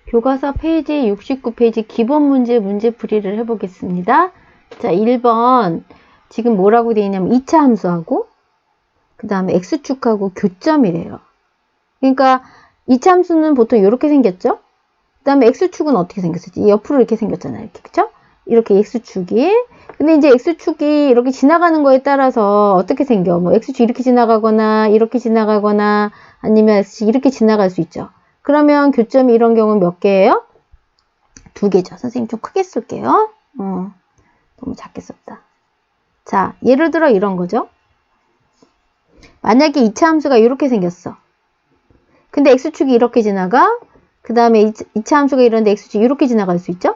교과서 페이지 69페이지 기본 문제 풀이를 해보겠습니다. 자, 1번. 지금 뭐라고 되어 있냐면 2차 함수하고 그 다음에 x축하고 교점이래요. 그러니까 2차 함수는 보통 이렇게 생겼죠? 그 다음에 x축은 어떻게 생겼었지? 옆으로 이렇게 생겼잖아요. 이렇게, 그쵸? 이렇게 x축이. 근데 이제 x축이 이렇게 지나가는 거에 따라서 어떻게 생겨? 뭐 x축 이렇게 지나가거나 아니면 x축 이렇게 지나갈 수 있죠. 그러면 교점이 이런 경우는 몇 개예요? 2개죠. 선생님 좀 크게 쓸게요. 너무 작게 썼다. 자, 예를 들어 이런 거죠. 만약에 2차 함수가 이렇게 생겼어. 근데 x축이 이렇게 지나가. 그 다음에 2차 함수가 이런데 x축이 이렇게 지나갈 수 있죠.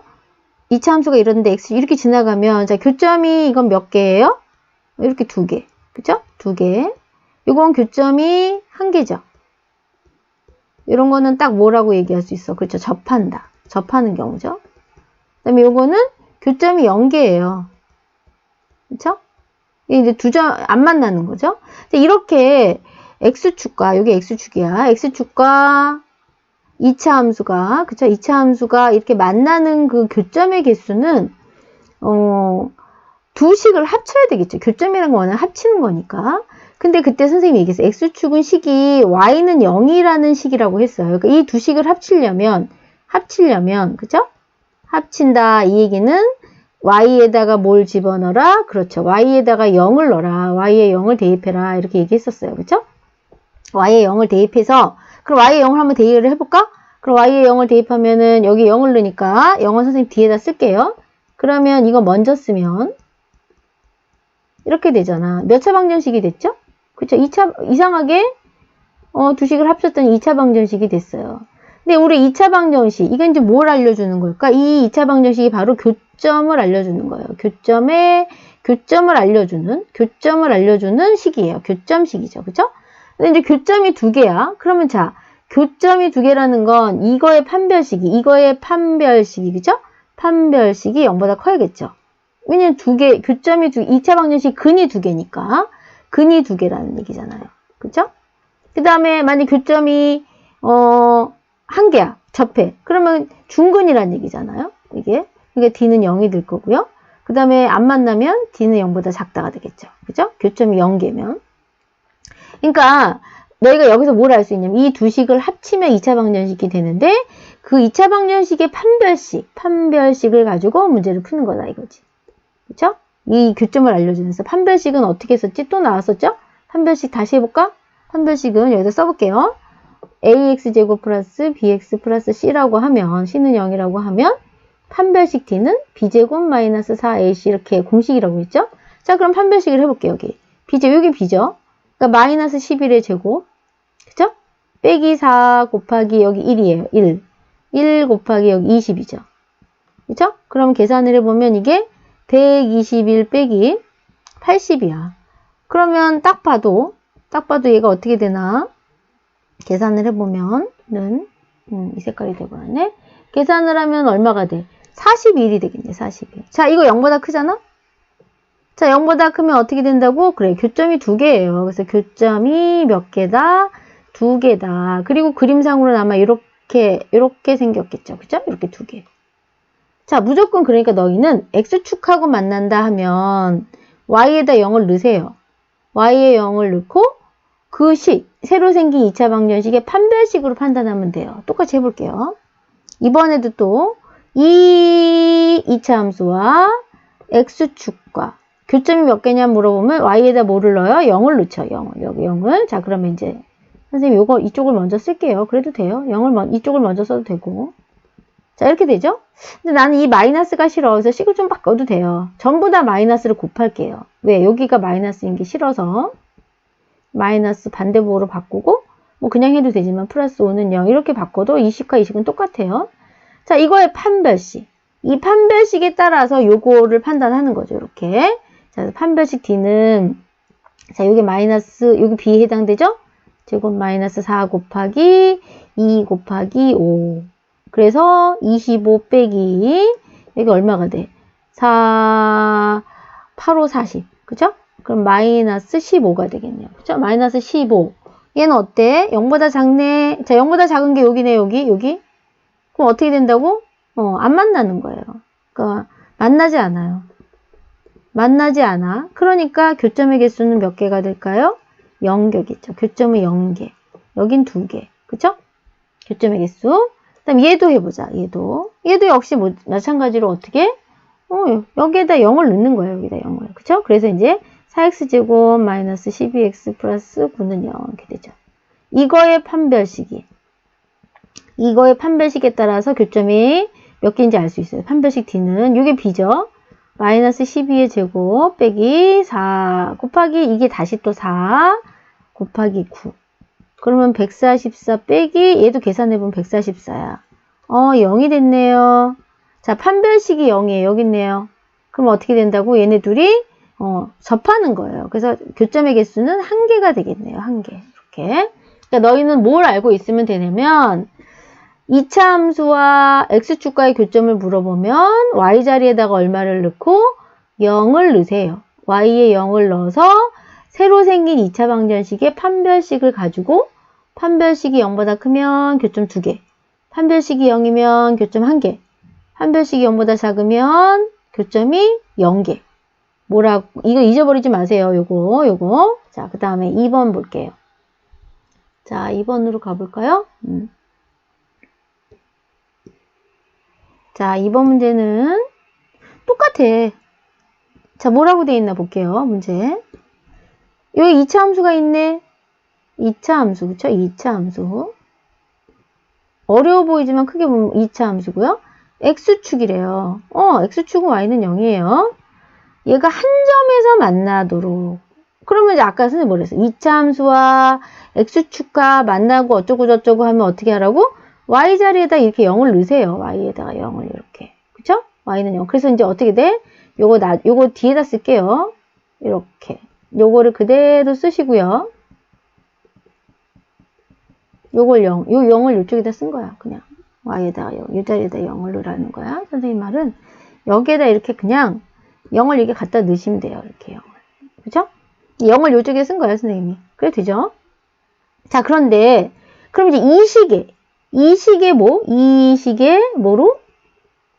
2차 함수가 이런데 x축이 이렇게 지나가면 자, 교점이 이건 몇 개예요? 이렇게 2개. 그쵸? 2개. 이건 교점이 1개죠. 이런 거는 딱 뭐라고 얘기할 수 있어? 그렇죠. 접한다. 접하는 경우죠. 그 다음에 요거는 교점이 0개예요. 그쵸? 이제 두 점 안 만나는 거죠. 이렇게 x축과, 여기 x축이야. x축과 2차 함수가, 그쵸? 2차 함수가 이렇게 만나는 그 교점의 개수는, 두 식을 합쳐야 되겠죠. 교점이라는 거는 합치는 거니까. 근데 그때 선생님이 얘기했어요. x축은 식이 y는 0이라는 식이라고 했어요. 그러니까 이 두 식을 합치려면, 그죠? 합친다. 이 얘기는 y에다가 뭘 집어넣어라? 그렇죠. y에다가 0을 넣어라. y에 0을 대입해라. 이렇게 얘기했었어요. 그죠? y에 0을 대입해서, 그럼 y에 0을 한번 대입을 해볼까? 그럼 y에 0을 대입하면은 여기 0을 넣으니까 0은 선생님 뒤에다 쓸게요. 그러면 이거 먼저 쓰면 이렇게 되잖아. 몇 차 방정식이 됐죠? 그쵸? 2차, 이상하게, 두 식을 합쳤더니 2차 방정식이 됐어요. 근데 우리 2차 방정식, 이건 이제 뭘 알려주는 걸까? 이 2차 방정식이 바로 교점을 알려주는 거예요. 교점을 알려주는 식이에요. 교점식이죠. 그쵸? 근데 이제 교점이 2개야. 그러면 자, 교점이 2개라는 건 이거의 판별식이, 그죠? 판별식이 0보다 커야겠죠. 왜냐면 2개, 교점이 2차 방정식 근이 2개니까. 근이 2개라는 얘기잖아요. 그쵸? 그 다음에 만약 교점이, 1개야. 접해. 그러면 중근이라는 얘기잖아요. 이게. 그러니까 D는 0이 될 거고요. 그 다음에 안 만나면 D는 0보다 작다가 되겠죠. 그죠? 교점이 0개면. 그러니까 너희가 여기서 뭘 알 수 있냐면 이 두 식을 합치면 2차 방정식이 되는데 그 2차 방정식의 판별식을 가지고 문제를 푸는 거다 이거지. 그쵸? 이 교점을 알려주면서 판별식은 어떻게 썼지? 또 나왔었죠? 판별식 다시 해볼까? 판별식은 여기다 써볼게요. ax제곱 플러스 bx 플러스 c라고 하면 c는 0이라고 하면 판별식 d는 b제곱 마이너스 4ac 이렇게 공식이라고 했죠? 자 그럼 판별식을 해볼게요. 여기 b죠? 그러니까 마이너스 11의 제곱 그죠? 빼기 4 곱하기 여기 1이에요. 1 곱하기 여기 20이죠. 그죠? 그럼 계산을 해보면 이게 121 빼기 80이야. 그러면 딱 봐도 얘가 어떻게 되나? 계산을 해보면은, 이 색깔이 되버렸네. 계산을 하면 얼마가 돼? 41이 되겠네, 41. 자, 이거 0보다 크잖아? 자, 0보다 크면 어떻게 된다고? 그래, 교점이 2개예요. 그래서 교점이 몇 개다? 2개다. 그리고 그림상으로는 아마 이렇게 생겼겠죠. 그죠? 이렇게 2개. 자, 무조건 그러니까 너희는 x축하고 만난다 하면 y에다 0을 넣으세요. y에 0을 넣고 그 식, 새로 생긴 2차 방정식의 판별식으로 판단하면 돼요. 똑같이 해볼게요. 이번에도 또 이 2차 함수와 x축과 교점이 몇 개냐 물어보면 y에다 뭐를 넣어요? 0을 넣죠. 0을. 여기 0을. 자, 그러면 이제 선생님 이쪽을 먼저 쓸게요. 그래도 돼요. 이쪽을 먼저 써도 되고. 자, 이렇게 되죠? 근데 나는 이 마이너스가 싫어. 그래서 식을 좀 바꿔도 돼요. 전부 다 마이너스를 곱할게요. 왜? 여기가 마이너스인 게 싫어서. 마이너스 반대부호로 바꾸고, 뭐 그냥 해도 되지만 플러스 5는 0. 이렇게 바꿔도 이 식과 이 식은 똑같아요. 자, 이거의 판별식. 이 판별식에 따라서 요거를 판단하는 거죠. 이렇게. 자, 판별식 D는, 자, 여기 마이너스, 여기 B에 해당되죠? 제곱 마이너스 4 곱하기 2 곱하기 5. 그래서 25 빼기 여기 얼마가 돼? 4, 8, 5, 40. 그죠? 그럼 마이너스 15가 되겠네요. 그죠? 마이너스 15. 얘는 어때? 0보다 작네. 자, 0보다 작은 게 여기네, 여기. 그럼 어떻게 된다고? 안 만나는 거예요. 그러니까 만나지 않아요. 만나지 않아. 그러니까 교점의 개수는 몇 개가 될까요? 0개겠죠. 교점은 0개. 여긴 2개. 그쵸? 교점의 개수. 그 다음 얘도 해보자. 얘도 역시 마찬가지로 어떻게? 여기에다 0을 넣는 거예요. 여기다 0을. 그쵸? 그래서 이제 4x제곱 마이너스 12x 플러스 9는 0 이렇게 되죠. 이거의 판별식에 따라서 교점이 몇 개인지 알 수 있어요. 판별식 D는 이게 B죠. 마이너스 12의 제곱 빼기 4 곱하기 이게 다시 또 4 곱하기 9. 그러면 144 빼기 얘도 계산해보면 144야. 0이 됐네요. 자, 판별식이 0이에요. 여기 있네요. 그럼 어떻게 된다고? 얘네 둘이 접하는 거예요. 그래서 교점의 개수는 1개가 되겠네요. 1개. 이렇게. 그러니까 너희는 뭘 알고 있으면 되냐면 2차 함수와 x축과의 교점을 물어보면 y자리에다가 얼마를 넣고 0을 넣으세요. y에 0을 넣어서 새로 생긴 2차 방정식의 판별식을 가지고 판별식이 0보다 크면 교점 2개, 판별식이 0이면 교점 1개, 판별식이 0보다 작으면 교점이 0개. 뭐라고? 이거 잊어버리지 마세요. 요거. 자, 그 다음에 2번 볼게요. 자, 2번으로 가볼까요? 자, 2번 문제는 똑같아. 자, 뭐라고 돼 있나 볼게요. 문제. 여기 2차 함수가 있네. 2차 함수, 그쵸? 2차 함수. 어려워 보이지만 크게 보면 2차 함수고요. x축이래요. x축은 y는 0이에요. 얘가 한 점에서 만나도록. 그러면 이제 아까 선생님 뭐랬어요? 2차 함수와 x축과 만나고 어쩌고저쩌고 하면 어떻게 하라고? y자리에다 이렇게 0을 넣으세요. y에다가 0을 이렇게. 그쵸? y는 0. 그래서 이제 어떻게 돼? 요거 뒤에다 쓸게요. 이렇게. 요거를 그대로 쓰시고요. 요걸 0. 요 0을 요쪽에다 쓴 거야. 그냥. y에다가 0. 요 자리에다 0을 넣으라는 거야. 선생님 말은 여기에다 이렇게 그냥 0을 이렇게 갖다 넣으시면 돼요. 이렇게 0을. 그죠? 0을 요쪽에 쓴 거예요. 선생님이. 그래 되죠? 자, 그런데 그럼 이제 이 식의 뭐로?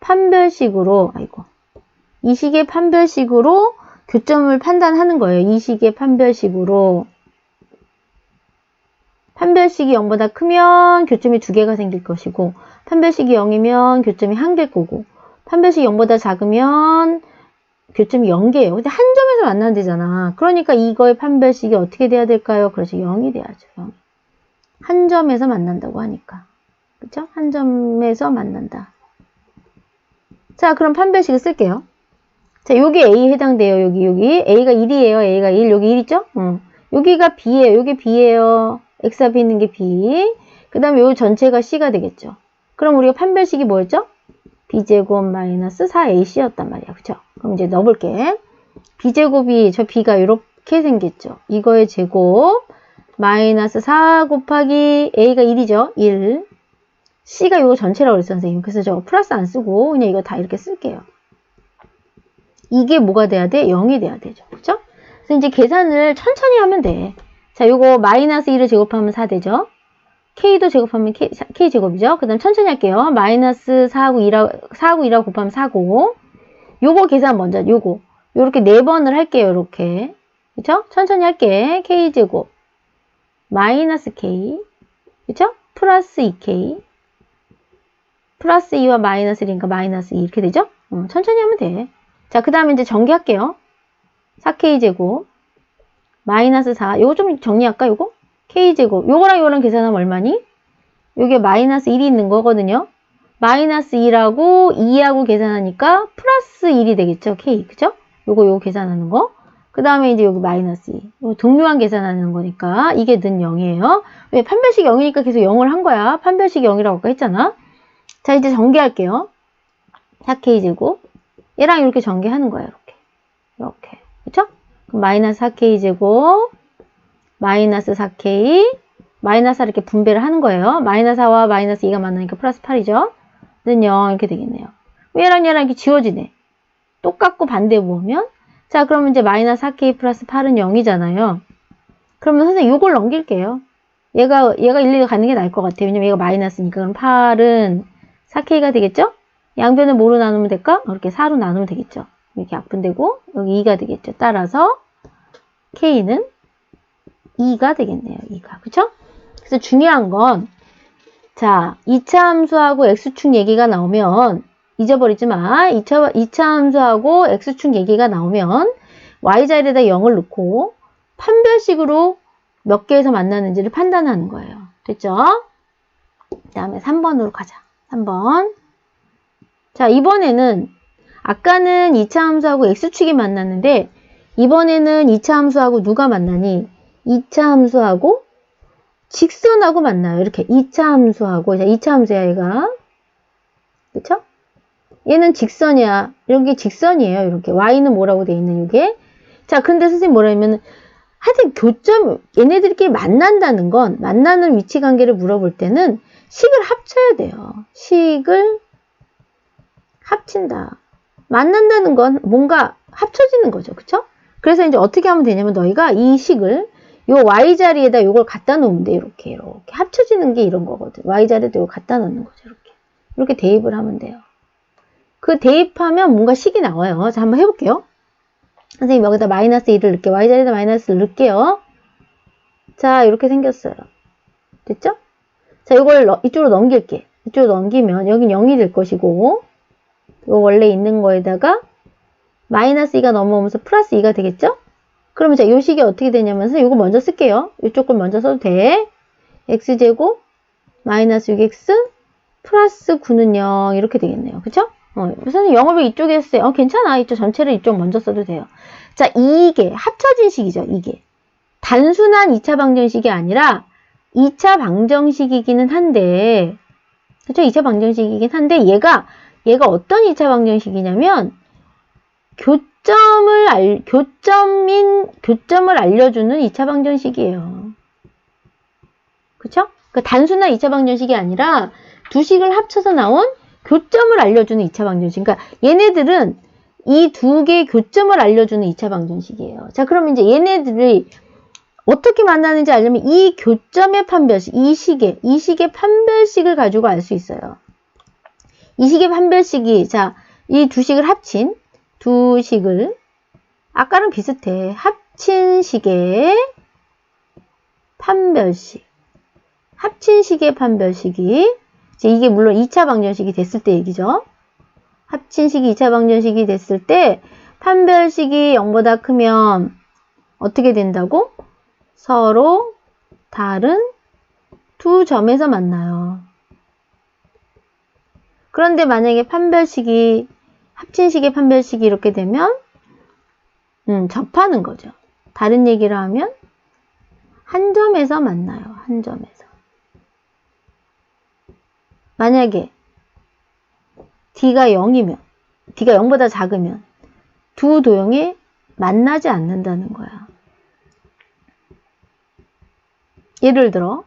판별식으로, 이 식의 판별식으로 교점을 판단하는 거예요. 이 식의 판별식으로. 판별식이 0보다 크면 교점이 2개가 생길 것이고, 판별식이 0이면 교점이 1개일 거고, 판별식이 0보다 작으면 교점이 0개예요. 근데 한 점에서 만나는 데잖아. 그러니까 이거의 판별식이 어떻게 돼야 될까요? 그렇죠. 0이 돼야죠. 0. 한 점에서 만난다고 하니까. 그쵸? 한 점에서 만난다. 자, 그럼 판별식을 쓸게요. 자, 여기 A에 해당돼요. 여기. A가 1이에요. A가 1. 여기 1 있죠? 여기가 B예요. 여기 B예요. X 앞에 있는 게 B. 그 다음에 요 전체가 C가 되겠죠. 그럼 우리가 판별식이 뭐였죠? B제곱 마이너스 4AC였단 말이야. 그쵸? 그럼 이제 넣어볼게. B제곱이, 저 B가 이렇게 생겼죠. 이거의 제곱, 마이너스 4 곱하기 A가 1이죠. 1. C가 이거 전체라고 그랬어요, 선생님. 그래서 저 플러스 안 쓰고 그냥 이거 다 이렇게 쓸게요. 이게 뭐가 돼야 돼? 0이 돼야 되죠. 그쵸? 그래서 이제 계산을 천천히 하면 돼. 자, 요거 마이너스 1을 제곱하면 4 되죠? K도 제곱하면 K 제곱이죠? 그 다음 천천히 할게요. 마이너스 4하고 2하고 곱하면 4고. 요거 계산 먼저, 요렇게 4번을 할게요, 요렇게. 그쵸? 천천히 할게. K 제곱. 마이너스 K. 그쵸? 플러스 2K. 플러스 2와 마이너스 1이니까 마이너스 2 이렇게 되죠? 천천히 하면 돼. 자, 그 다음에 이제 전개할게요. 4K제곱. 마이너스 4. 요거 좀 정리할까, 요거? K제곱. 요거랑 계산하면 얼마니? 요게 마이너스 1이 있는 거거든요. 마이너스 2하고 2하고 계산하니까 플러스 1이 되겠죠, K. 그죠? 요거 계산하는 거. 그 다음에 이제 여기 마이너스 2. 요거 등류한 계산하는 거니까 이게 는 0이에요. 왜? 판별식 0이니까 계속 0을 한 거야. 판별식 0이라고 아까 했잖아. 자, 이제 전개할게요. 4K제곱. 얘랑 이렇게 전개하는 거예요. 이렇게. 그쵸? 그럼 마이너스 4K제곱. 마이너스 4K. 마이너스 4 이렇게 분배를 하는 거예요. 마이너스 4와 마이너스 2가 만나니까 플러스 8이죠? 는 0 이렇게 되겠네요. 얘랑 이렇게 지워지네. 똑같고 반대 보면. 자, 그러면 이제 마이너스 4K 플러스 8은 0이잖아요. 그러면 선생님 이걸 넘길게요. 얘가 일일이 가는 게 나을 것 같아요. 왜냐면 얘가 마이너스니까. 그럼 8은 4K가 되겠죠? 양변을 뭐로 나누면 될까? 이렇게 4로 나누면 되겠죠. 이렇게 약분되고 여기 2가 되겠죠. 따라서 K는 2가 되겠네요. 2가. 그쵸? 그래서 중요한 건 자, 2차 함수하고 X축 얘기가 나오면 잊어버리지 마. 2차 함수하고 X축 얘기가 나오면 Y자리에다 0을 넣고 판별식으로 몇 개에서 만나는지를 판단하는 거예요. 됐죠? 그 다음에 3번으로 가자. 3번. 자, 이번에는 아까는 2차 함수하고 X축이 만났는데 이번에는 2차 함수하고 누가 만나니? 2차 함수하고 직선하고 만나요. 이렇게 2차 함수하고, 자, 2차 함수야, 얘가. 그쵸? 얘는 직선이야. 이게 직선이에요. 이렇게. Y는 뭐라고 돼 있는 이게. 자, 근데 선생님 뭐라 하면은, 하여튼 교점, 얘네들끼리 만난다는 건, 만나는 위치 관계를 물어볼 때는 식을 합쳐야 돼요. 식을 합친다. 만난다는 건 뭔가 합쳐지는 거죠. 그쵸? 그래서 이제 어떻게 하면 되냐면 너희가 이 식을 요 Y자리에다 요걸 갖다 놓으면 돼. 이렇게 합쳐지는 게 이런 거거든. Y자리에다 요걸 갖다 놓는 거죠. 이렇게 대입을 하면 돼요. 그 대입하면 뭔가 식이 나와요. 자, 한번 해볼게요. 선생님 여기다 마이너스 1을 넣을게요. Y자리에다 마이너스를 넣을게요. 자, 이렇게 생겼어요. 됐죠? 자, 이걸 이쪽으로 넘길게. 이쪽으로 넘기면 여긴 0이 될 것이고 요 원래 있는 거에다가 마이너스 2가 넘어오면서 플러스 2가 되겠죠? 그러면 자, 요 식이 어떻게 되냐면, 이거 먼저 쓸게요. 이쪽 걸 먼저 써도 돼. x제곱, 마이너스 6x, 플러스 9는 0, 이렇게 되겠네요. 그쵸? 선생님, 영어를 이쪽에 했어요. 괜찮아. 이쪽 전체를 이쪽 먼저 써도 돼요. 자, 이게 합쳐진 식이죠, 이게. 단순한 2차 방정식이 아니라 2차 방정식이기는 한데, 그쵸? 2차 방정식이긴 한데, 얘가 어떤 2차 방정식이냐면, 교점을 알려주는 2차 방정식이에요. 그쵸? 그러니까 단순한 2차 방정식이 아니라 두 식을 합쳐서 나온 교점을 알려주는 2차 방정식. 그러니까 얘네들은 이 두 개의 교점을 알려주는 2차 방정식이에요. 자, 그러면 이제 얘네들이 어떻게 만나는지 알려면 이 교점의 판별식, 이 식의 판별식을 가지고 알 수 있어요. 이 식의 판별식이, 자, 이 두 식을 합친 두 식을 아까랑 비슷해. 합친 식의 판별식. 합친 식의 판별식이 이게 물론 2차 방정식이 됐을 때 얘기죠. 합친 식이 2차 방정식이 됐을 때 판별식이 0보다 크면 어떻게 된다고? 서로 다른 두 점에서 만나요. 그런데 만약에 판별식이 합친 식의 판별식이 이렇게 되면 접하는 거죠. 다른 얘기를 하면 한 점에서 만나요. 한 점에서. 만약에 D가 0이면, D가 0보다 작으면 두 도형이 만나지 않는다는 거야. 예를 들어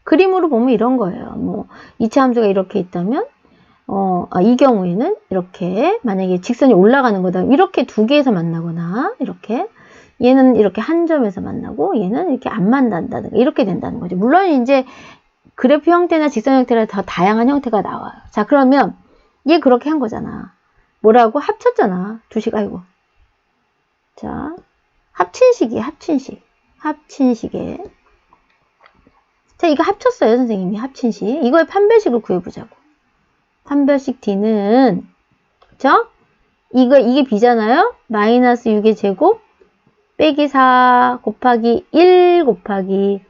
그림으로 보면 이런 거예요. 뭐 2차 함수가 이렇게 있다면 이 경우에는 이렇게 만약에 직선이 올라가는 거다. 이렇게 두 개에서 만나거나 이렇게 얘는 이렇게 한 점에서 만나고 얘는 이렇게 안 만난다는 거. 이렇게 된다는 거죠. 물론 이제 그래프 형태나 직선 형태라 더 다양한 형태가 나와요. 자, 그러면 얘 그렇게 한 거잖아. 뭐라고? 합쳤잖아. 두 식. 아이고. 자, 합친식이에요. 합친식에. 자, 이거 합쳤어요. 선생님이 합친식. 이거의 판별식을 구해보자고. 판별식 D는, 그쵸? 이게 B잖아요? 마이너스 6의 제곱 빼기 4 곱하기 1 곱하기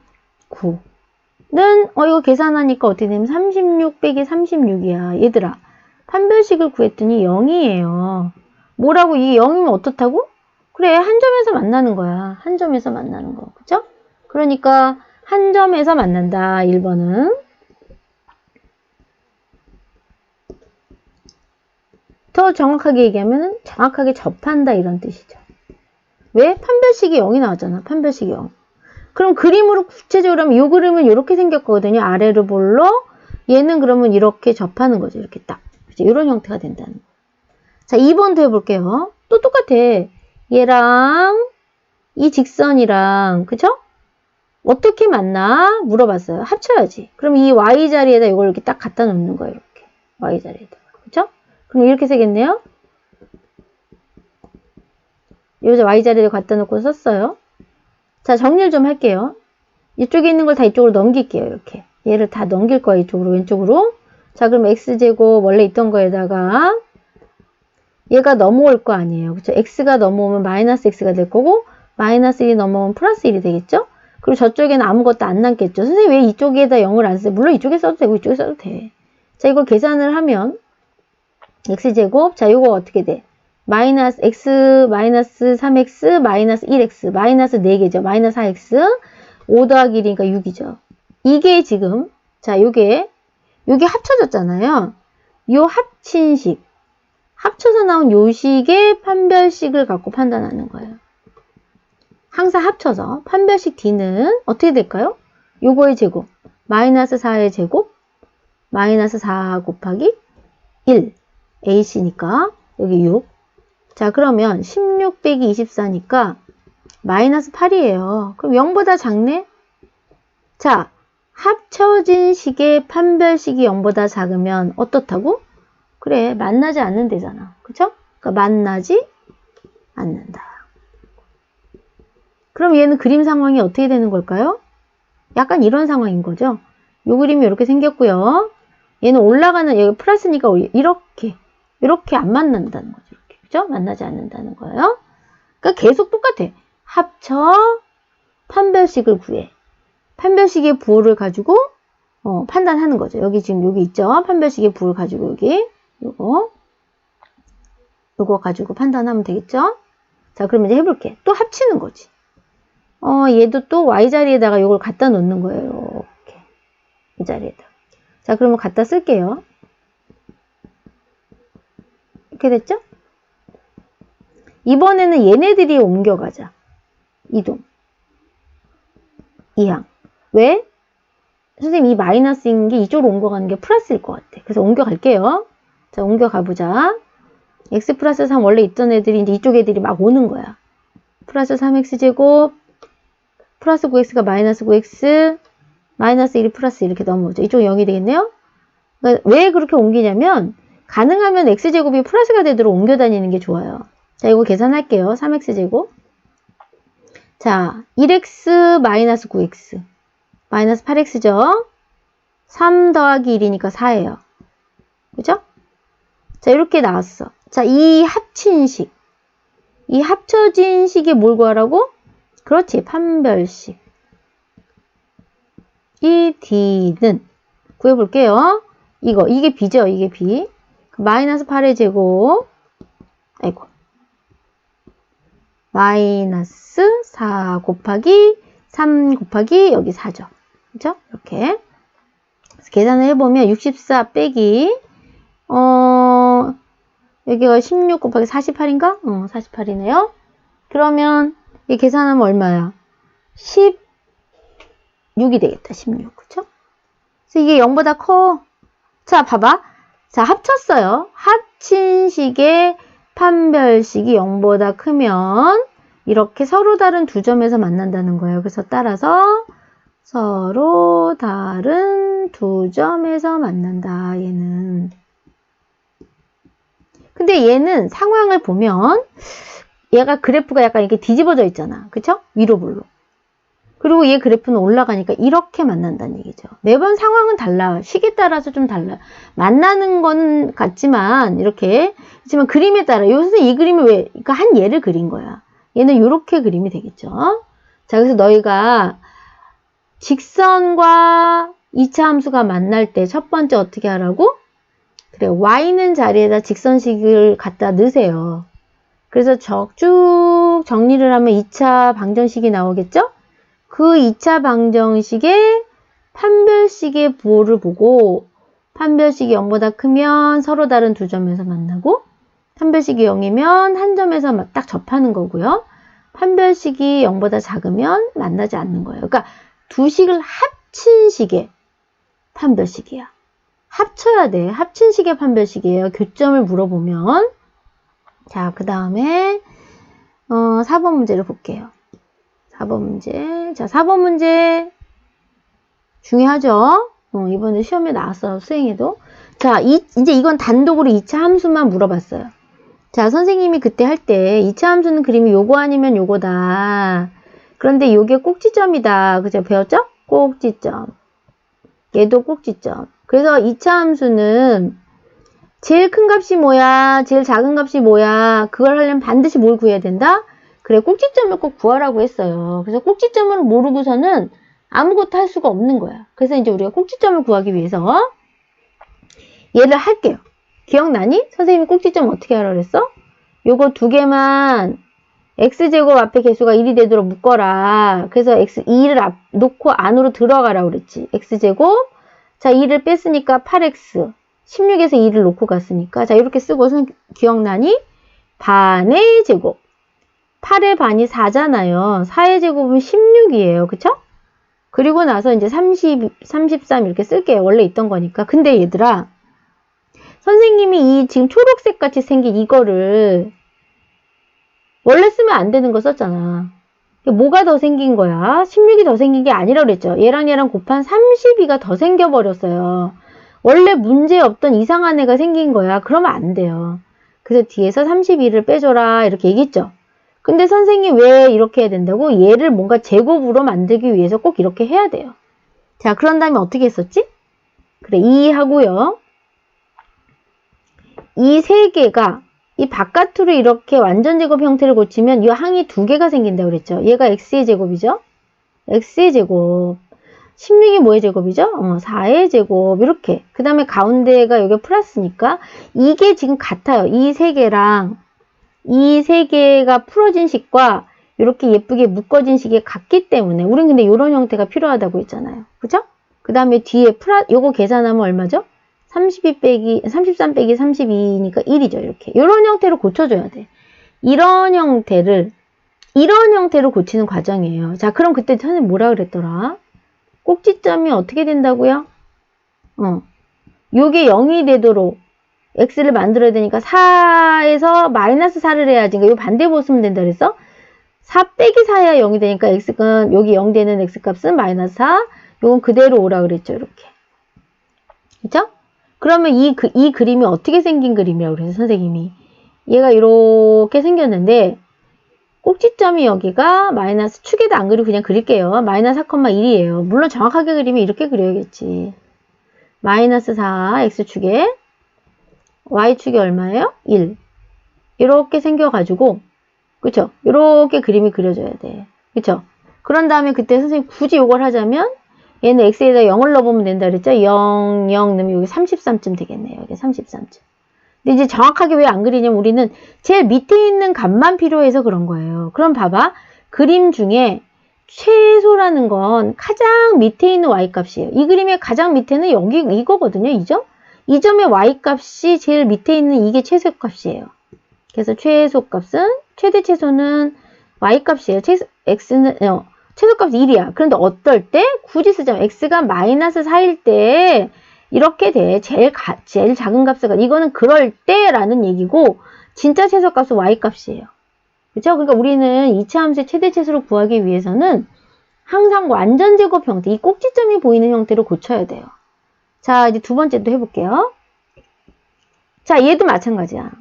9는, 이거 계산하니까 어떻게 되냐면 36 빼기 36이야. 얘들아, 판별식을 구했더니 0이에요. 뭐라고? 이게 0이면 어떻다고? 그래, 한 점에서 만나는 거야. 한 점에서 만나는 거. 그쵸? 그러니까, 한 점에서 만난다. 1번은. 더 정확하게 얘기하면 정확하게 접한다 이런 뜻이죠. 왜? 판별식이 0이 나왔잖아. 판별식이 0. 그럼 그림으로 구체적으로 하면 이 그림은 이렇게 생겼거든요. 아래로 볼러 얘는 그러면 이렇게 접하는 거죠. 이렇게 딱. 그치? 이런 형태가 된다는 거. 자, 2번도 해볼게요. 또 똑같아. 얘랑 이 직선이랑 그쵸? 어떻게 만나? 물어봤어요. 합쳐야지. 그럼 이 Y자리에다 이걸 이렇게 딱 갖다 놓는 거예요. 이렇게. y자리에다가. 그쵸? 그럼 이렇게 쓰겠네요. 여기서 y자리를 갖다 놓고 썼어요. 자, 정리를 좀 할게요. 이쪽에 있는 걸 다 이쪽으로 넘길게요. 이렇게. 얘를 다 넘길 거예요. 이쪽으로, 왼쪽으로. 자, 그럼 x제곱 원래 있던 거에다가 얘가 넘어올 거 아니에요. 그쵸? x가 넘어오면 마이너스 x가 될 거고 마이너스 1이 넘어오면 플러스 1이 되겠죠? 그리고 저쪽에는 아무것도 안 남겠죠. 선생님 왜 이쪽에다 0을 안 써요? 물론 이쪽에 써도 되고 이쪽에 써도 돼. 자, 이걸 계산을 하면 x제곱, 자, 이거 어떻게 돼? 마이너스 x, 마이너스 3x, 마이너스 1x, 마이너스 4개죠. 마이너스 4x, 5 더하기 1이니까 6이죠. 이게 지금, 자, 요게 합쳐졌잖아요. 요 합친식, 합쳐서 나온 요 식의 판별식을 갖고 판단하는 거예요. 항상 합쳐서 판별식 D는 어떻게 될까요? 요거의 제곱, 마이너스 4의 제곱, 마이너스 4 곱하기 1, AC니까 여기 6. 자, 그러면 16 빼기 24니까 마이너스 8이에요. 그럼 0보다 작네? 자, 합쳐진 식의 판별식이 0보다 작으면 어떻다고? 그래, 만나지 않는다잖아. 그쵸? 그러니까 만나지 않는다. 그럼 얘는 그림 상황이 어떻게 되는 걸까요? 약간 이런 상황인 거죠. 요 그림이 이렇게 생겼고요. 얘는 올라가는, 여기 플러스니까 이렇게 안 만난다는 거죠. 이렇게. 그죠? 만나지 않는다는 거예요. 그러니까 계속 똑같아. 합쳐, 판별식을 구해. 판별식의 부호를 가지고 판단하는 거죠. 여기 지금 여기 있죠. 판별식의 부호를 가지고 여기 요거 가지고 판단하면 되겠죠. 자, 그럼 이제 해볼게. 또 합치는 거지. 얘도 또 y자리에다가 요걸 갖다 놓는 거예요. 이렇게. 이 자리에다. 자, 그러면 갖다 쓸게요. 이렇게 됐죠? 이번에는 얘네들이 옮겨가자. 이동. 이항. 왜? 선생님 이 마이너스인 게 이쪽으로 옮겨가는 게 플러스일 것 같아. 그래서 옮겨갈게요. 자, 옮겨가보자. x 플러스 3 원래 있던 애들이 이제 이쪽 애들이 막 오는 거야. 플러스 3x제곱 플러스 9x가 마이너스 9x 마이너스 1이 플러스 이렇게 넘어오죠. 이쪽은 0이 되겠네요. 그러니까 왜 그렇게 옮기냐면 가능하면 x제곱이 플러스가 되도록 옮겨 다니는 게 좋아요. 자, 이거 계산할게요. 3x제곱. 자, 1x 마이너스 9x 마이너스 8x죠. 3 더하기 1이니까 4예요. 그죠? 자, 이렇게 나왔어. 자, 이 합친 식. 이 합쳐진 식에 뭘 구하라고? 그렇지, 판별식. 이 D는 구해볼게요. 이게 B죠, 이게 B. 마이너스 8의 제곱. 아이고. 마이너스 4 곱하기 3 곱하기 여기 4죠. 그죠? 이렇게. 그래서 계산을 해보면 64 빼기, 여기가 16 곱하기 48인가? 48이네요. 그러면 이 계산하면 얼마야? 16이 되겠다. 16. 그쵸? 그래서 이게 0보다 커. 자, 봐봐. 자, 합쳤어요. 합친 식의 판별식이 0보다 크면 이렇게 서로 다른 두 점에서 만난다는 거예요. 그래서 따라서 서로 다른 두 점에서 만난다. 얘는. 근데 얘는 상황을 보면 얘가 그래프가 약간 이렇게 뒤집어져 있잖아. 그쵸? 위로 볼로. 그리고 얘 그래프는 올라가니까 이렇게 만난다는 얘기죠. 매번 상황은 달라. 시기에 따라서 좀 달라. 만나는 거는 같지만 이렇게 하지만 그림에 따라 요새 이 그림을 왜 그러니까 한 예를 그린 거야. 얘는 이렇게 그림이 되겠죠. 자, 그래서 너희가 직선과 2차 함수가 만날 때 첫 번째 어떻게 하라고? 그래, y는 자리에다 직선식을 갖다 넣으세요. 그래서 쭉 정리를 하면 2차 방정식이 나오겠죠? 그 2차 방정식의 판별식의 부호를 보고 판별식이 0보다 크면 서로 다른 두 점에서 만나고 판별식이 0이면 한 점에서 딱 접하는 거고요. 판별식이 0보다 작으면 만나지 않는 거예요. 그러니까 두 식을 합친 식의 판별식이야. 합쳐야 돼. 합친 식의 판별식이에요. 교점을 물어보면. 자, 그 다음에 4번 문제를 볼게요. 4번 문제. 자, 4번 문제 중요하죠? 이번에 시험에 나왔어요. 수행에도. 자, 이제 이건 단독으로 2차 함수만 물어봤어요. 자, 선생님이 그때 할 때 2차 함수는 그림이 요거 아니면 요거다. 그런데 요게 꼭지점이다. 그죠? 배웠죠? 꼭지점. 얘도 꼭지점. 그래서 2차 함수는 제일 큰 값이 뭐야? 제일 작은 값이 뭐야? 그걸 하려면 반드시 뭘 구해야 된다? 그래, 꼭지점을 꼭 구하라고 했어요. 그래서 꼭지점을 모르고서는 아무것도 할 수가 없는 거야. 그래서 이제 우리가 꼭지점을 구하기 위해서 얘를 할게요. 기억나니? 선생님이 꼭지점 어떻게 하라고 그랬어? 요거 두 개만 x제곱 앞에 개수가 1이 되도록 묶어라. 그래서 x 2를 놓고 안으로 들어가라고 그랬지. x제곱. 자, 2를 뺐으니까 8x. 16에서 2를 놓고 갔으니까. 자, 이렇게 쓰고서 기억나니? 반의 제곱. 8의 반이 4잖아요. 4의 제곱은 16이에요. 그쵸? 그리고 나서 이제 33 이렇게 쓸게요. 원래 있던 거니까. 근데 얘들아, 선생님이 이 지금 초록색 같이 생긴 이거를 원래 쓰면 안 되는 거 썼잖아. 뭐가 더 생긴 거야? 16이 더 생긴 게 아니라 그랬죠. 얘랑 얘랑 곱한 32가 더 생겨버렸어요. 원래 문제 없던 이상한 애가 생긴 거야. 그러면 안 돼요. 그래서 뒤에서 32를 빼줘라 이렇게 얘기했죠. 근데 선생님 왜 이렇게 해야 된다고? 얘를 뭔가 제곱으로 만들기 위해서 꼭 이렇게 해야 돼요. 자, 그런 다음에 어떻게 했었지? 그래, 2 하고요. 이 세 개가 이 바깥으로 이렇게 완전 제곱 형태를 고치면 이 항이 두 개가 생긴다고 그랬죠. 얘가 x의 제곱이죠. x의 제곱. 16이 뭐의 제곱이죠? 4의 제곱. 이렇게. 그 다음에 가운데가 여기 플러스니까 이게 지금 같아요. 이 세 개랑 이 세 개가 풀어진 식과 이렇게 예쁘게 묶어진 식이 같기 때문에 우린 근데 이런 형태가 필요하다고 했잖아요. 그죠? 그 다음에 뒤에 요거 계산하면 얼마죠? 33 빼기 32니까 1이죠. 이렇게. 이런 형태로 고쳐줘야 돼. 이런 형태로 고치는 과정이에요. 자, 그럼 그때 선생님 뭐라 그랬더라? 꼭지점이 어떻게 된다고요? 요게 0이 되도록 x를 만들어야 되니까 4에서 마이너스 4를 해야지. 그러니까 요 반대로 쓰면 된다 그랬어? 4 빼기 4해야 0이 되니까 x가 여기 0 되는 x값은 마이너스 4. 요건 그대로 오라 그랬죠. 이렇게. 그죠? 그러면 이 그림이 어떻게 생긴 그림이라고 그래서 선생님이 얘가 이렇게 생겼는데 꼭지점이 여기가 마이너스 축에도 안 그리고 그냥 그릴게요. 마이너스 4,1이에요. 물론 정확하게 그리면 이렇게 그려야겠지. 마이너스 4 x축에 y축이 얼마예요? 1. 이렇게 생겨가지고 그쵸? 이렇게 그림이 그려져야 돼. 그쵸? 그런 다음에 그때 선생님 굳이 이걸 하자면 얘는 x에다 0을 넣어보면 된다 그랬죠? 0, 0 넣으면 여기 33쯤 되겠네요. 여기 33쯤. 근데 이제 정확하게 왜 안 그리냐면 우리는 제일 밑에 있는 값만 필요해서 그런 거예요. 그럼 봐봐. 그림 중에 최소라는 건 가장 밑에 있는 y값이에요. 이 그림의 가장 밑에는 여기 이거거든요. 이 점? 이 점의 y값이 제일 밑에 있는 이게 최소값이에요. 그래서 최대 최소는 y값이에요. 최소값이 1이야. 그런데 어떨 때? 굳이 쓰자면 x가 마이너스 4일 때 이렇게 돼. 제일 작은 값을 이거는 그럴 때라는 얘기고 진짜 최소값은 y값이에요. 그렇죠? 그러니까 우리는 2차 함수의 최대 최소를 구하기 위해서는 항상 완전 제곱 형태, 이 꼭지점이 보이는 형태로 고쳐야 돼요. 자, 이제 두 번째도 해볼게요. 자, 얘도 마찬가지야.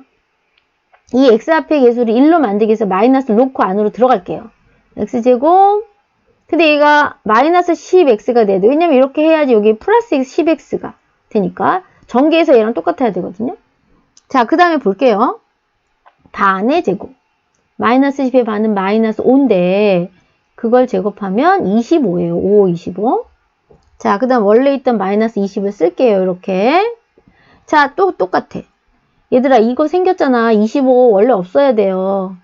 이 x 앞에 개수를 1로 만들기 위해서 마이너스를 놓고 안으로 들어갈게요. x제곱. 근데 얘가 마이너스 10x가 돼야 돼. 왜냐면 이렇게 해야지 여기 플러스 10x가 되니까 전개해서 얘랑 똑같아야 되거든요. 자, 그 다음에 볼게요. 반의 제곱. 마이너스 10의 반은 마이너스 5인데 그걸 제곱하면 25예요. 5, 25. 자, 그 다음 원래 있던 마이너스 20을 쓸게요. 이렇게. 자, 또 똑같아. 얘들아, 이거 생겼잖아. 25 원래 없어야 돼요.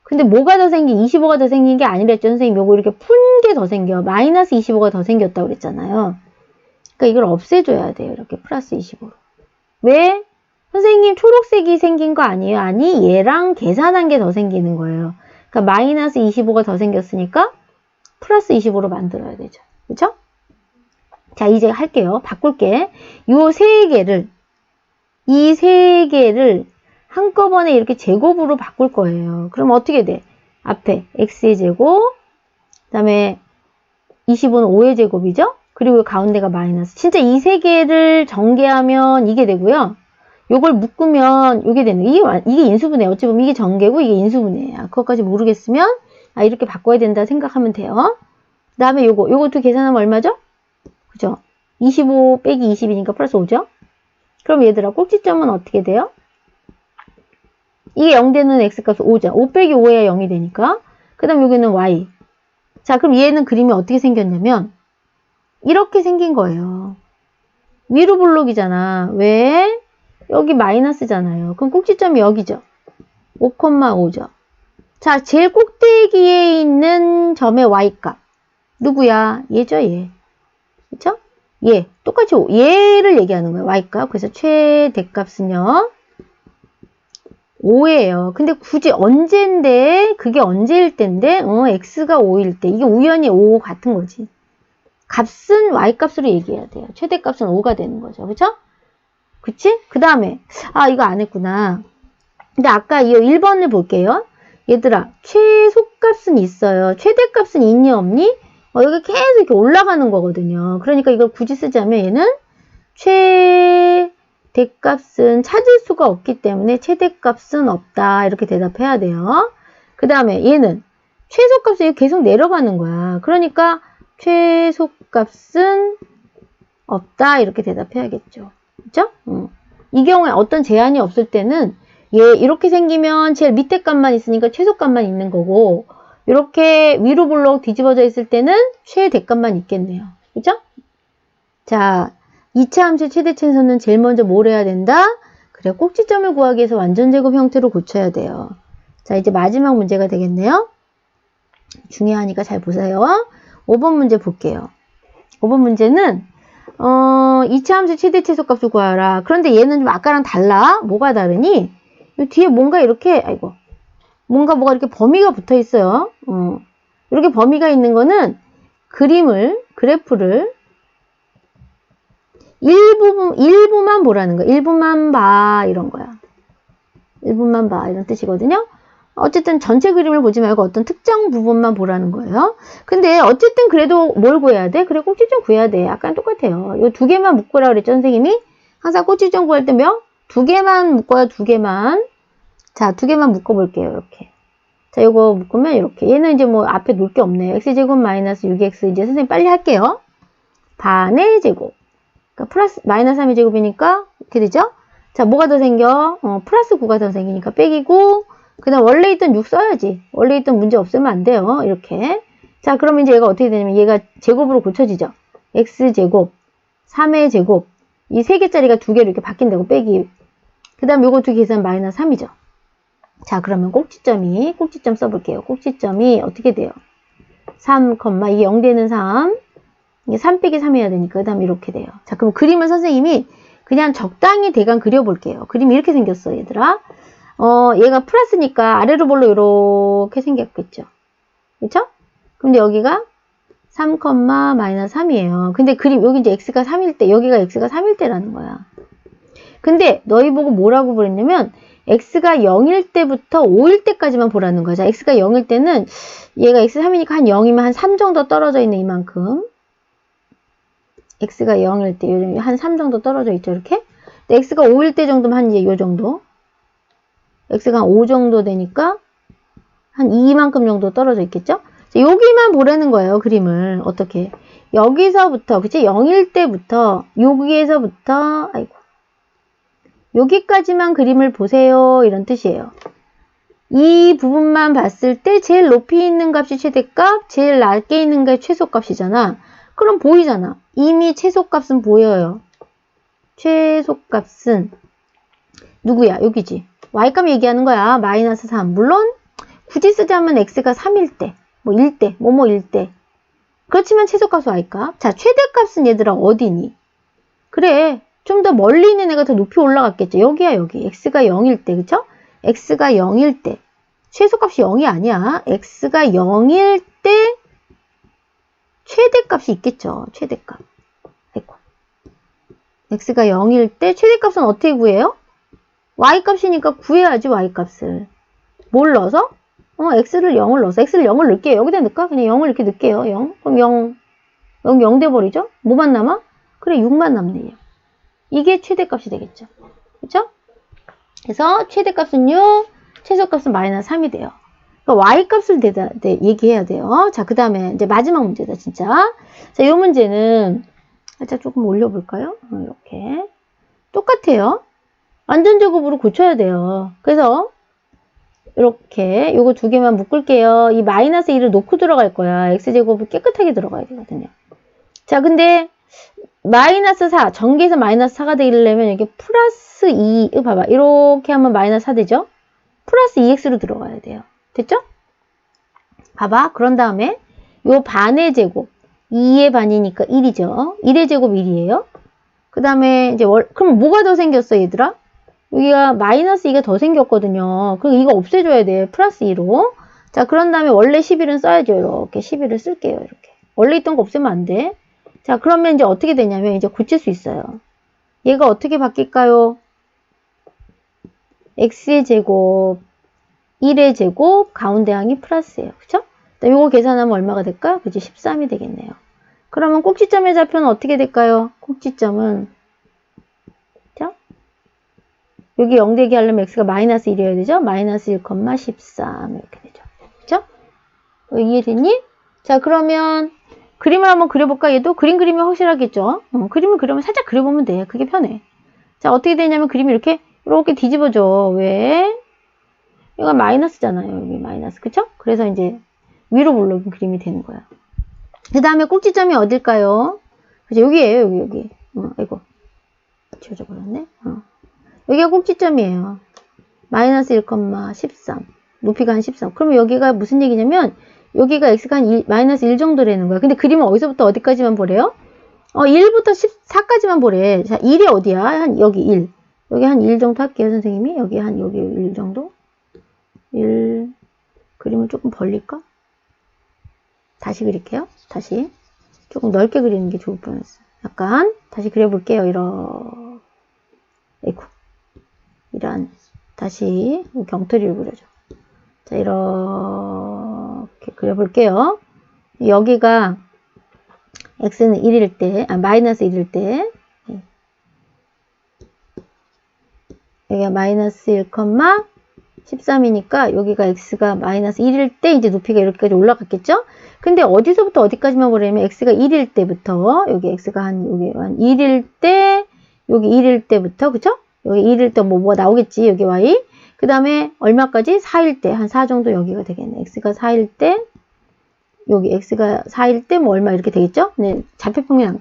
근데 뭐가 더 생긴, 25가 더 생긴 게 아니랬죠. 선생님, 요거 이렇게 푼 게 더 생겨. 마이너스 25가 더 생겼다고 그랬잖아요. 그러니까 이걸 없애줘야 돼요. 이렇게 플러스 25로. 왜? 선생님, 초록색이 생긴 거 아니에요? 아니, 얘랑 계산한 게 더 생기는 거예요. 그러니까 마이너스 25가 더 생겼으니까 플러스 25로 만들어야 되죠. 그쵸? 자, 이제 할게요. 바꿀게. 이 세 개를 한꺼번에 이렇게 제곱으로 바꿀 거예요. 그럼 어떻게 돼? 앞에 x의 제곱, 그 다음에 25는 5의 제곱이죠? 그리고 가운데가 마이너스. 진짜 이 세 개를 전개하면 이게 되고요. 요걸 묶으면 요게 되는, 이게 인수분해. 어찌 보면 이게 전개고 이게 인수분해야. 그것까지 모르겠으면, 이렇게 바꿔야 된다 생각하면 돼요. 그 다음에 요것도 계산하면 얼마죠? 그죠? 25 빼기 20이니까 플러스 5죠? 그럼 얘들아, 꼭지점은 어떻게 돼요? 이게 0 되는 x값은 5죠. 5 빼기 5해야 0이 되니까. 그 다음 여기는 y. 자, 그럼 얘는 그림이 어떻게 생겼냐면, 이렇게 생긴 거예요. 위로 볼록이잖아. 왜? 여기 마이너스잖아요. 그럼 꼭지점이 여기죠. 5,5죠. 자, 제일 꼭대기에 있는 점의 y값. 누구야? 얘죠, 얘. 그쵸? 얘. 똑같이 얘를 얘기하는 거예요. y값. 그래서 최대값은요. 5예요. 근데 굳이 언제인데, 그게 언제일 때인데, x가 5일 때. 이게 우연히 5 같은 거지. 값은 y값으로 얘기해야 돼요. 최대값은 5가 되는 거죠. 그쵸? 그치? 그 다음에, 이거 안 했구나. 근데 아까 이 1번을 볼게요. 얘들아, 최소값은 있어요. 최대값은 있니, 없니? 여기 계속 이렇게 올라가는 거거든요. 그러니까 이걸 굳이 쓰자면 얘는 최대값은 찾을 수가 없기 때문에 최대값은 없다. 이렇게 대답해야 돼요. 그 다음에 얘는 최소값은 계속 내려가는 거야. 그러니까 최소값은 없다. 이렇게 대답해야겠죠. 그죠? 이 경우에 어떤 제한이 없을 때는 얘 이렇게 생기면 제일 밑에 값만 있으니까 최소값만 있는 거고 이렇게 위로 볼록 뒤집어져 있을 때는 최대값만 있겠네요. 그죠? 자, 2차 함수 최대차에서는 제일 먼저 뭘 해야 된다? 그래, 꼭지점을 구하기 위해서 완전제곱 형태로 고쳐야 돼요. 자, 이제 마지막 문제가 되겠네요. 중요하니까 잘 보세요. 5번 문제 볼게요. 5번 문제는 2차 함수 최대 최소값을 구하라. 그런데 얘는 좀 아까랑 달라. 뭐가 다르니? 이 뒤에 뭔가 이렇게, 뭐가 이렇게 범위가 붙어 있어요. 이렇게 범위가 있는 거는 그래프를 일부만 보라는 거야. 일부만 봐. 이런 거야. 일부만 봐. 이런 뜻이거든요. 어쨌든 전체 그림을 보지 말고 어떤 특정 부분만 보라는 거예요. 근데 어쨌든 그래도 뭘 구해야 돼? 그래, 꼭지점 구해야 돼. 아까랑 똑같아요. 이 두 개만 묶으라 그랬죠, 선생님이? 항상 꼭지점 구할 때 몇? 두 개만 묶어요, 두 개만. 자, 두 개만 묶어볼게요, 이렇게. 자, 이거 묶으면 이렇게. 얘는 이제 뭐 앞에 놓을 게 없네요. x제곱 마이너스 6x. 이제 선생님 빨리 할게요. 반의 제곱. 그러니까 플러스, 마이너스 3의 제곱이니까 이렇게 되죠? 자, 뭐가 더 생겨? 플러스 9가 더 생기니까 빼기고, 그 다음 원래 있던 6 써야지. 원래 있던 문제 없으면 안 돼요. 이렇게. 자, 그러면 이제 얘가 어떻게 되냐면 얘가 제곱으로 고쳐지죠. x제곱, 3의 제곱. 이 세 개짜리가 두 개로 이렇게 바뀐다고 빼기. 그 다음 요거 두 개 계산 마이너스 3이죠. 자, 그러면 꼭지점 써볼게요. 꼭지점이 어떻게 돼요? 3, 이게 0 되는 3. 이게 3 빼기 3 해야 되니까. 그 다음 이렇게 돼요. 자, 그럼 그림을 선생님이 그냥 적당히 대강 그려볼게요. 그림이 이렇게 생겼어, 얘들아. 얘가 플러스니까 아래로 볼로 이렇게 생겼겠죠. 그쵸? 근데 여기가 3, 마이너스 3이에요. 근데 그림, 여기 이제 x가 3일 때, 여기가 x가 3일 때라는 거야. 근데 너희 보고 뭐라고 그랬냐면, x가 0일 때부터 5일 때까지만 보라는 거야. 자, x가 0일 때는, 얘가 x 3이니까 한 0이면 한 3 정도 떨어져 있는 이만큼. x가 0일 때, 요즘 한 3 정도 떨어져 있죠, 이렇게? 근데 x가 5일 때 정도면 한 이제 요 정도. x가 한 5 정도 되니까 한 2만큼 정도 떨어져 있겠죠? 자, 여기만 보라는 거예요, 그림을. 어떻게? 여기서부터, 그치? 0일 때부터, 여기에서부터, 여기까지만 그림을 보세요. 이런 뜻이에요. 이 부분만 봤을 때 제일 높이 있는 값이 최대값, 제일 낮게 있는 게 최소값이잖아. 그럼 보이잖아. 이미 최소값은 보여요. 최소값은 누구야? 여기지. y값 얘기하는 거야. 마이너스 3. 물론 굳이 쓰자면 x가 3일 때, 뭐 1대, 뭐뭐일 때. 그렇지만 최소값은 y값. 자, 최대값은 얘들아 어디니? 그래. 좀 더 멀리 있는 애가 더 높이 올라갔겠죠. 여기야, 여기. x가 0일 때, 그쵸? x가 0일 때. 최소값이 0이 아니야. x가 0일 때 최대값이 있겠죠. 최대값. x가 0일 때 최대값은 어떻게 구해요? y값이니까 구해야지, y값을. 뭘 넣어서? x를 0을 넣어서. x를 0을 넣을게요. 여기다 넣을까? 그냥 0을 이렇게 넣을게요. 0. 그럼 0. 여기 0 돼버리죠? 뭐만 남아? 그래, 6만 남네요. 이게 최대값이 되겠죠. 그쵸? 그래서 최대값은 6, 최소값은 마이너스 3이 돼요. 그러니까 y값을 얘기해야 돼요. 자, 그 다음에 이제 마지막 문제다, 진짜. 자, 이 문제는 살짝 조금 올려볼까요? 이렇게. 똑같아요. 완전 제곱으로 고쳐야 돼요. 그래서 이렇게 요거 두 개만 묶을게요. 이 마이너스 2를 놓고 들어갈 거야. x제곱을 깨끗하게 들어가야 되거든요. 자, 근데 마이너스 4, 전개에서 마이너스 4가 되려면 이게 플러스 2, 봐봐. 이렇게 하면 마이너스 4 되죠? 플러스 2x로 들어가야 돼요. 됐죠? 봐봐. 그런 다음에 요 반의 제곱, 2의 반이니까 1이죠. 1의 제곱 1이에요. 그 다음에 이제 그럼 뭐가 더 생겼어, 얘들아? 여기가 마이너스 2가 더 생겼거든요. 그럼 이거 없애줘야 돼. 플러스 2로. 자, 그런 다음에 원래 11은 써야죠. 이렇게 11을 쓸게요. 이렇게. 원래 있던 거 없애면 안 돼. 자, 그러면 이제 어떻게 되냐면 이제 고칠 수 있어요. 얘가 어떻게 바뀔까요? x의 제곱, 1의 제곱, 가운데 항이 플러스예요. 그쵸? 이거 계산하면 얼마가 될까? 그치? 13이 되겠네요. 그러면 꼭지점의 좌표는 어떻게 될까요? 꼭지점은 여기 0 되게 하려면 x가 마이너스 1이어야 되죠? 마이너스 1,13 이렇게 되죠. 그쵸? 이해됐니? 자, 그러면 그림을 한번 그려볼까? 얘도 그림 그리면 확실하겠죠? 그림을 그려면 살짝 그려보면 돼. 그게 편해. 자, 어떻게 되냐면 그림이 이렇게 뒤집어져. 왜? 얘가 마이너스잖아요. 여기 마이너스. 그쵸? 그래서 이제 위로 물러긴 그림이 되는 거야. 그 다음에 꼭지점이 어딜까요? 그죠? 여기에요. 여기. 아이고. 지워져 버렸네. 여기가 꼭지점이에요. 마이너스 1,13. 높이가 한 13. 그러면 여기가 무슨 얘기냐면 여기가 x가 한 마이너스 1 정도라는 거야. 근데 그림은 어디서부터 어디까지만 보래요? 1부터 14까지만 보래. 자, 1이 어디야? 한 여기 1. 여기 한 1 정도 할게요, 선생님이. 여기 1 정도? 1. 그림을 조금 벌릴까? 다시 그릴게요. 다시. 조금 넓게 그리는 게 좋을 뻔했어요. 약간 다시 그려볼게요. 아이고. 다시 경토리를 그려줘. 자, 이렇게 그려볼게요. 여기가 x는 1일 때, 마이너스 1일 때, 여기가 마이너스 1,13이니까 여기가 x가 마이너스 1일 때 이제 높이가 이렇게까지 올라갔겠죠? 근데 어디서부터 어디까지만 보려면 x가 1일 때부터, 여기 x가 여기 한 1일 때, 여기 1일 때부터, 그쵸? 여기 1일 때 뭐가 나오겠지, 여기 y. 그 다음에 얼마까지? 4일 때, 한 4 정도 여기가 되겠네. x가 4일 때, 여기 x가 4일 때 뭐 얼마 이렇게 되겠죠? 네, 좌표평면.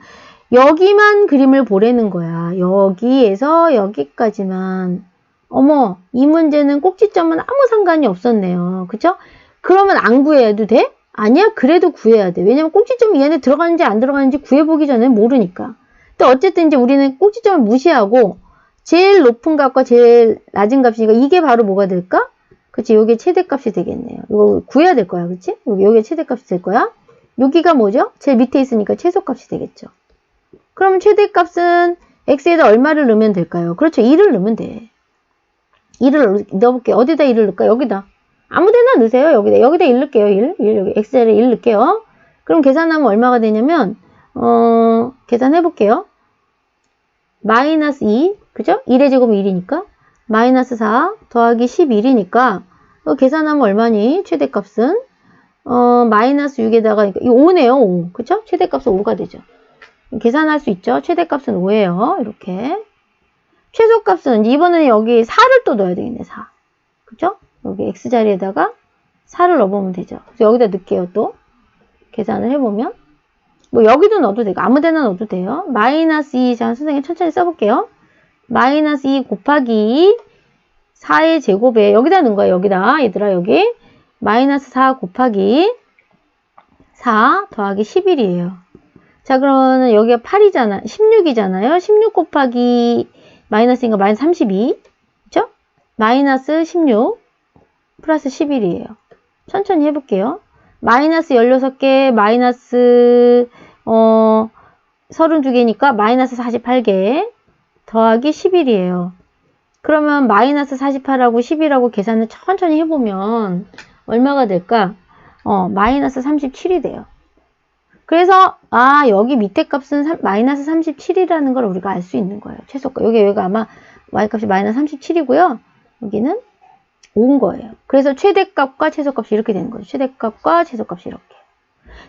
여기만 그림을 보라는 거야. 여기에서 여기까지만. 어머, 이 문제는 꼭지점은 아무 상관이 없었네요. 그쵸? 그러면 안 구해도 돼? 아니야, 그래도 구해야 돼. 왜냐면 꼭지점이 이 안에 들어가는지 안 들어가는지 구해보기 전에 모르니까. 근데 어쨌든 이제 우리는 꼭지점을 무시하고 제일 높은 값과 제일 낮은 값이니까 이게 바로 뭐가 될까? 그치, 요게 최대값이 되겠네요. 이거 구해야 될 거야, 그치? 요게 최대값이 될 거야. 여기가 뭐죠? 제일 밑에 있으니까 최소값이 되겠죠. 그럼 최대값은 x에다 얼마를 넣으면 될까요? 그렇죠, 2를 넣으면 돼. 2를 넣어볼게요. 어디다 1을 넣을까? 여기다. 아무 데나 넣으세요. 여기다 1 넣을게요. 1 여기 x에다 1 넣을게요. 그럼 계산하면 얼마가 되냐면 계산해볼게요. 마이너스 2, 그죠? 1의 제곱은 1이니까 마이너스 4 더하기 11이니까 계산하면 얼마니? 최대값은 마이너스 6에다가 이 5네요. 5. 그쵸? 최대값은 5가 되죠. 계산할 수 있죠? 최대값은 5예요. 이렇게. 최소값은 이번에는 여기 4를 또 넣어야 되겠네. 4. 그쵸? 여기 x자리에다가 4를 넣어보면 되죠. 그래서 여기다 넣을게요. 또 계산을 해보면 뭐 여기도 넣어도 되고 아무 데나 넣어도 돼요. 마이너스 2, 자 선생님 천천히 써볼게요. 마이너스 2 곱하기 4의 제곱에 여기다 넣은 거예요. 여기다 얘들아 여기 마이너스 4 곱하기 4 더하기 11이에요. 자 그러면 여기가 8이잖아. 16이잖아요. 16 곱하기 마이너스인가 마이너스 32 그쵸? 마이너스 16 플러스 11이에요. 천천히 해볼게요. 마이너스 16개 마이너스 32개니까 마이너스 48개 더하기 11이에요. 그러면 마이너스 48하고 11하고 계산을 천천히 해보면 얼마가 될까? 마이너스 37이 돼요. 그래서 여기 밑에 값은 마이너스 37이라는 걸 우리가 알 수 있는 거예요. 최소값. 여기가 아마 y값이 마이너스 37이고요. 여기는 5인 거예요. 그래서 최대값과 최소값이 이렇게 되는 거죠. 최대값과 최소값이 이렇게.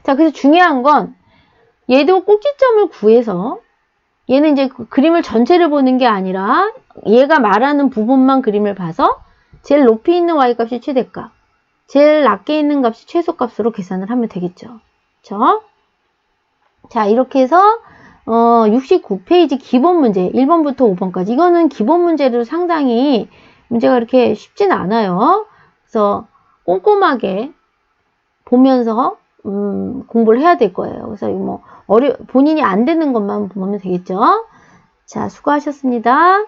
자, 그래서 중요한 건 얘도 꼭지점을 구해서 얘는 이제 그림을 전체를 보는 게 아니라 얘가 말하는 부분만 그림을 봐서 제일 높이 있는 y값이 최대값, 제일 낮게 있는 값이 최소값으로 계산을 하면 되겠죠. 그쵸? 자, 이렇게 해서 69페이지 기본 문제 1번부터 5번까지 이거는 기본 문제로 상당히 문제가 이렇게 쉽진 않아요. 그래서 꼼꼼하게 보면서 공부를 해야 될 거예요. 그래서 뭐 본인이 안 되는 것만 보면 되겠죠. 자, 수고하셨습니다.